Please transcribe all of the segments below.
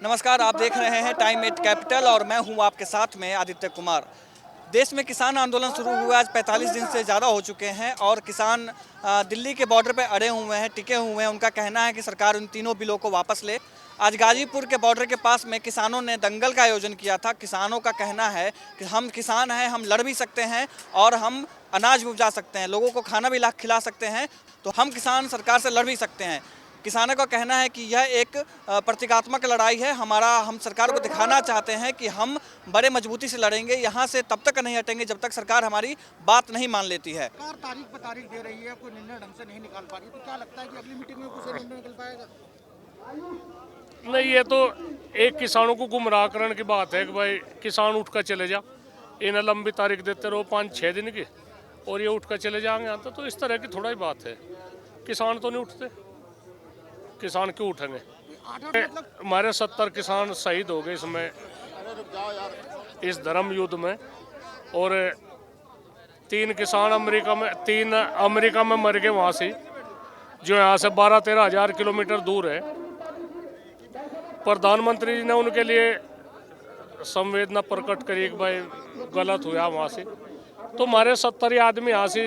नमस्कार, आप देख रहे हैं टाइम एट कैपिटल और मैं हूं आपके साथ में आदित्य कुमार। देश में किसान आंदोलन शुरू हुआ आज 45 दिन से ज़्यादा हो चुके हैं और किसान दिल्ली के बॉर्डर पर अड़े हुए हैं, टिके हुए हैं। उनका कहना है कि सरकार उन तीनों बिलों को वापस ले। आज गाजीपुर के बॉर्डर के पास में किसानों ने दंगल का आयोजन किया था। किसानों का कहना है कि हम किसान हैं, हम लड़ भी सकते हैं और हम अनाज भी उपजा सकते हैं, लोगों को खाना भी खिला सकते हैं, तो हम किसान सरकार से लड़ भी सकते हैं। किसानों का कहना है कि यह एक प्रतीकात्मक लड़ाई है। हम सरकार को दिखाना चाहते हैं कि हम बड़े मजबूती से लड़ेंगे, यहाँ से तब तक नहीं हटेंगे जब तक सरकार हमारी बात नहीं मान लेती है। सरकार तारीख पर तारीख दे रही है, कोई निर्णय ढंग से नहीं निकाल पा रही, तो क्या लगता है कि अगली मीटिंग में कुछ निर्णय निकल पाएगा? नहीं, ये तो एक किसानों को गुमराह करने की बात है कि भाई किसान उठ कर चले जा, इन्हें लंबी तारीख देते रहो 5-6 दिन की और ये उठ कर चले जाएंगे यहाँ तो इस तरह की थोड़ा ही बात है। किसान तो नहीं उठते, किसान क्यों उठेंगे? हमारे 70 किसान शहीद हो गए इसमें, इस धर्म युद्ध में, और 3 किसान अमेरिका में मर गए वहाँ से, जो यहाँ से 12-13 हज़ार किलोमीटर दूर है। प्रधानमंत्री जी ने उनके लिए संवेदना प्रकट करी कि भाई गलत हुआ वहाँ से, तो हमारे 70 आदमी यहाँ से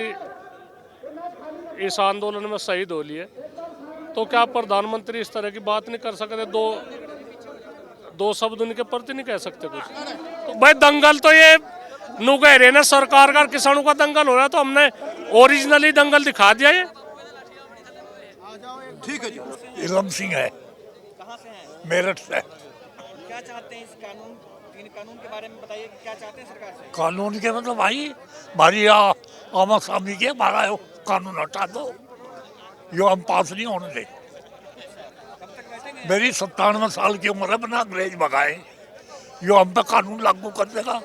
इस आंदोलन में शहीद हो लिए। तो क्या प्रधानमंत्री इस तरह की बात नहीं कर सकते? दो शब्द उनके प्रति नहीं कह सकते कुछ? तो भाई दंगल तो ये नु कह रहे ना, सरकार का किसानों का दंगल हो रहा है, तो हमने ओरिजिनली दंगल दिखा दिया। ये ठीक है जी। इलम सिंह है, कहाँ से हैं? मेरठ से। क्या चाहते हैं इस तीन कानून के बारे में बताइए कि क्या चाहते हैं सरकार से? कानून के मतलब भाई हमारी आमा सामी के हमारा कानून हटा दो, यो हम पास नहीं होने दे। मेरी 97 साल की उम्र है, बिना अंग्रेज भगाए यो हम पे कानून लागू कर देगा।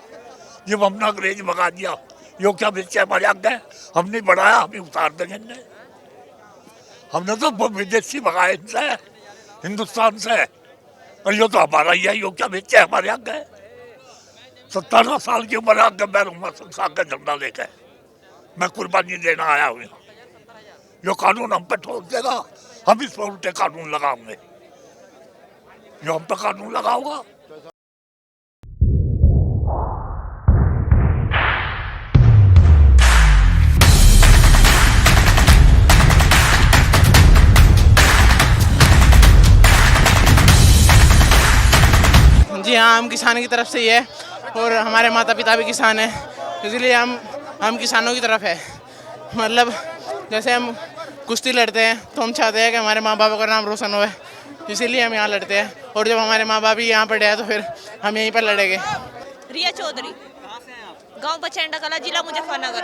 जब हमने अंग्रेज भगा दिया, यो क्या बेचे हमारे आगे? हमने बढ़ाया, हमें उतार देंगे इनने। हमने तो विदेशी भगाए इनसे, हिंदुस्तान से, और यो तो हमारा ही है। यो क्या बेचे हमारे आगे? 97 साल की उम्र आगे मैं का झंडा लेकर मैं कुर्बानी देना आया हूँ। जो कानून हम पे ठोक देगा, हम इस पर उल्टे कानून लगाओगे। जो हम पे कानून लगाओगा। जी हाँ, हम किसान की तरफ से ही है और हमारे माता पिता भी किसान हैं, इसलिए हम किसानों की तरफ है। मतलब जैसे हम कुश्ती लड़ते हैं तो हम चाहते हैं कि हमारे माँ बाप का नाम रोशन होए, इसीलिए हम यहाँ लड़ते हैं। और जब हमारे माँ बाप ही यहाँ पढ़े हैं तो फिर हम यहीं पर लड़ेंगे। रिया चौधरी, गांव बचेंडा कला, जिला मुजफ्फरनगर।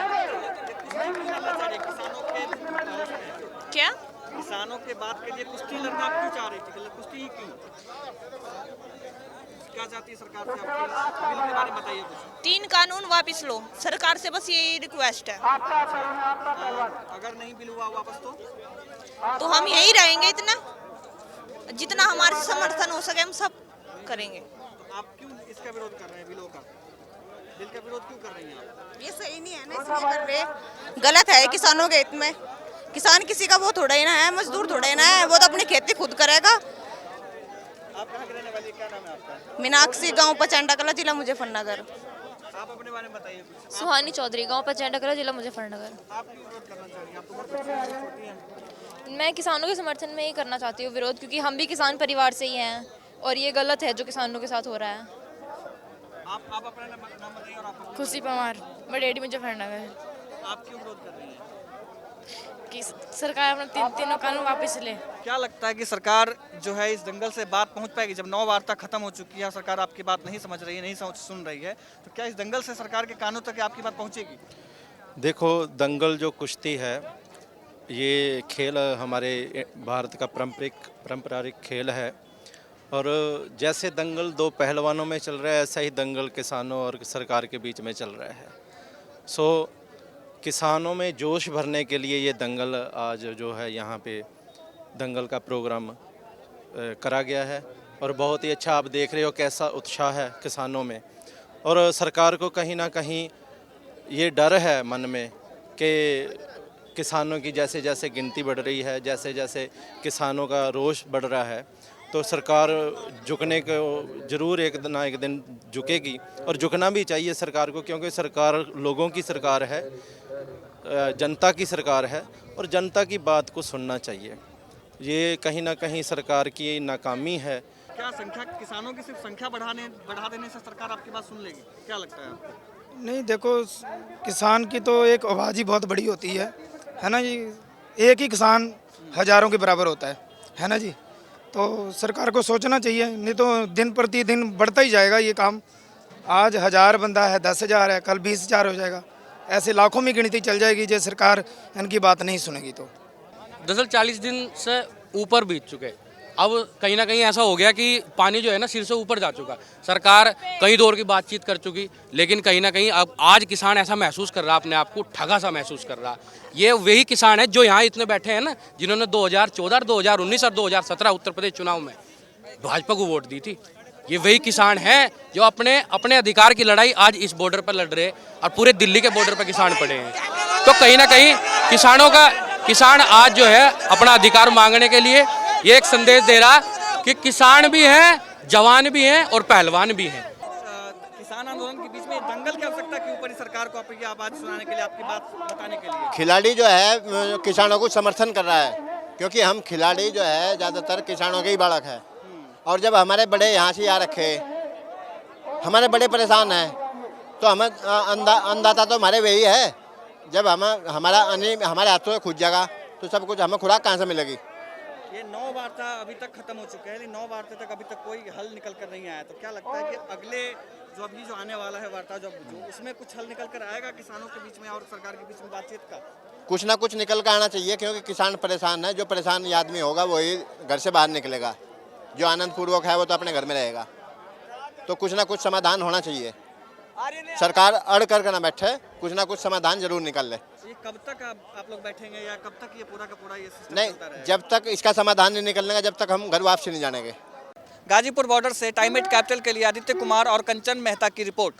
क्या किसानों के बात के लिए कुश्ती लड़ना आप क्यों चाह रही थी? कुश्ती ही क्यों? क्या चाहती है सरकार से? आपके बिल के बारे में बताइए कुछ। 3 कानून वापस लो, सरकार से बस यही रिक्वेस्ट है। अगर नहीं बिल हुआ वापस तो हम यही रहेंगे, इतना जितना हमारे समर्थन हो सके हम सब करेंगे। तो आप क्यों इसका विरोध कर रहे हैं? बिलों का बिल का विरोध क्यों कर रही हैं आप? ये सही नहीं है ना, इसलिए कर रहे हैं। गलत है किसानों के हित में। किसान किसी का वो थोड़ा ही ना है, मजदूर थोड़ा ही ना है, वो तो अपनी खेती खुद करेगा। आप कहाँ के रहने वाली, क्या नाम है आपका? मीनाक्षी, गांव पचंडा कला, जिला मुजफ्फरनगर। आप अपने बारे में बताइए कुछ। सुहानी चौधरी, गांव पचेंडा कला, जिला मुजफ्फरनगर। आप क्यों विरोध करना चाह रही हैं? आप तो बहुत छोटी हैं। मैं किसानों के समर्थन में ही करना चाहती हूँ विरोध, क्योंकि हम भी किसान परिवार से ही हैं और ये गलत है जो किसानों के साथ हो रहा है। आप अपना नाम बताइए और आप खुशी पवार, बडेडी मुजफ्फरनगर। आप क्यों विरोध कर रही हैं? कि सरकार अपना तीनों कानून वापस ले। क्या लगता है कि सरकार जो है इस दंगल से बात पहुंच पाएगी? जब 9 वार्ता खत्म हो चुकी है, सरकार आपकी बात नहीं समझ रही है, नहीं सुन रही है, तो क्या इस दंगल से सरकार के कानों तक आपकी बात पहुंचेगी? देखो, दंगल जो कुश्ती है, ये खेल हमारे भारत का पारंपरिक खेल है, और जैसे दंगल 2 पहलवानों में चल रहा है, ऐसा ही दंगल किसानों और सरकार के बीच में चल रहा है। सो किसानों में जोश भरने के लिए ये दंगल आज जो है यहाँ पे दंगल का प्रोग्राम करा गया है, और बहुत ही अच्छा आप देख रहे हो कैसा उत्साह है किसानों में। और सरकार को कहीं ना कहीं ये डर है मन में कि किसानों की जैसे जैसे गिनती बढ़ रही है, जैसे जैसे किसानों का रोष बढ़ रहा है, तो सरकार झुकने को ज़रूर एक दिन ना एक दिन झुकेगी, और झुकना भी चाहिए सरकार को, क्योंकि सरकार लोगों की सरकार है, जनता की सरकार है, और जनता की बात को सुनना चाहिए। ये कहीं ना कहीं सरकार की नाकामी है। क्या संख्या, किसानों की सिर्फ संख्या बढ़ा देने से सरकार आपकी बात सुन लेगी, क्या लगता है आपको? नहीं, देखो, किसान की तो एक आवाज़ ही बहुत बड़ी होती है ना जी। एक ही किसान हज़ारों के बराबर होता है ना जी। तो सरकार को सोचना चाहिए, नहीं तो दिन प्रतिदिन बढ़ता ही जाएगा ये काम। आज 1000 बंदा है, 10,000 है, कल 20,000 हो जाएगा, ऐसे लाखों में गिनती चल जाएगी जो सरकार इनकी बात नहीं सुनेगी। तो दरअसल 40 दिन से ऊपर बीत चुके, अब कहीं ना कहीं ऐसा हो गया कि पानी जो है ना सिर से ऊपर जा चुका। सरकार कई दौर की बातचीत कर चुकी, लेकिन कहीं ना कहीं अब आज किसान ऐसा महसूस कर रहा, अपने आप को ठगा सा महसूस कर रहा। ये वही किसान है जो यहाँ इतने बैठे हैं ना, जिन्होंने 2014, 2019 और 2017 उत्तर प्रदेश चुनाव में भाजपा को वोट दी थी। ये वही किसान हैं जो अपने अधिकार की लड़ाई आज इस बॉर्डर पर लड़ रहे, और पूरे दिल्ली के बॉर्डर पर किसान पड़े हैं। तो कहीं ना कहीं किसान आज जो है अपना अधिकार मांगने के लिए ये एक संदेश दे रहा कि किसान भी हैं, जवान भी हैं और पहलवान भी हैं। किसान आंदोलन के बीच में दंगल की आवश्यकता क्यों पड़ी सरकार को आपकी आवाज सुनाने के लिए, आपकी बात बताने के लिए? खिलाड़ी जो है किसानों को समर्थन कर रहा है, क्योंकि हम खिलाड़ी जो है ज़्यादातर किसानों के ही बालक है। और जब हमारे बड़े यहाँ से आ रखे, हमारे बड़े परेशान हैं, तो हमें अन्नदाता तो हमारे वही है। जब हमारे हाथों में खुद जाएगा तो सब कुछ हमें खुराक कहाँ से मिलेगी? ये 9 वार्ता अभी तक खत्म हो चुके हैं, लेकिन 9 वार्ता तक अभी तक कोई हल निकल कर नहीं आया। तो क्या लगता है कि अगले जो आने वाला है वार्ता, जो उसमें कुछ हल निकल कर आएगा किसानों के बीच में और सरकार के बीच में बातचीत का? कुछ ना कुछ निकल कर आना चाहिए, क्योंकि किसान परेशान है। जो परेशान आदमी होगा वही घर से बाहर निकलेगा, जो आनंद पूर्वक है वो तो अपने घर में रहेगा। तो कुछ ना कुछ समाधान होना चाहिए, सरकार अड़ कर ना बैठे, कुछ ना कुछ समाधान जरूर निकल ले। ये कब तक आप लोग बैठेंगे, या कब तक ये पूरा का पूरा ये सिस्टम नहीं, चलता रहेगा? जब तक इसका समाधान नहीं निकलने, जब तक हम घर वापसी नहीं जानेंगे। गाजीपुर बॉर्डर से टाइम 8 कैपिटल के लिए आदित्य कुमार और कंचन मेहता की रिपोर्ट।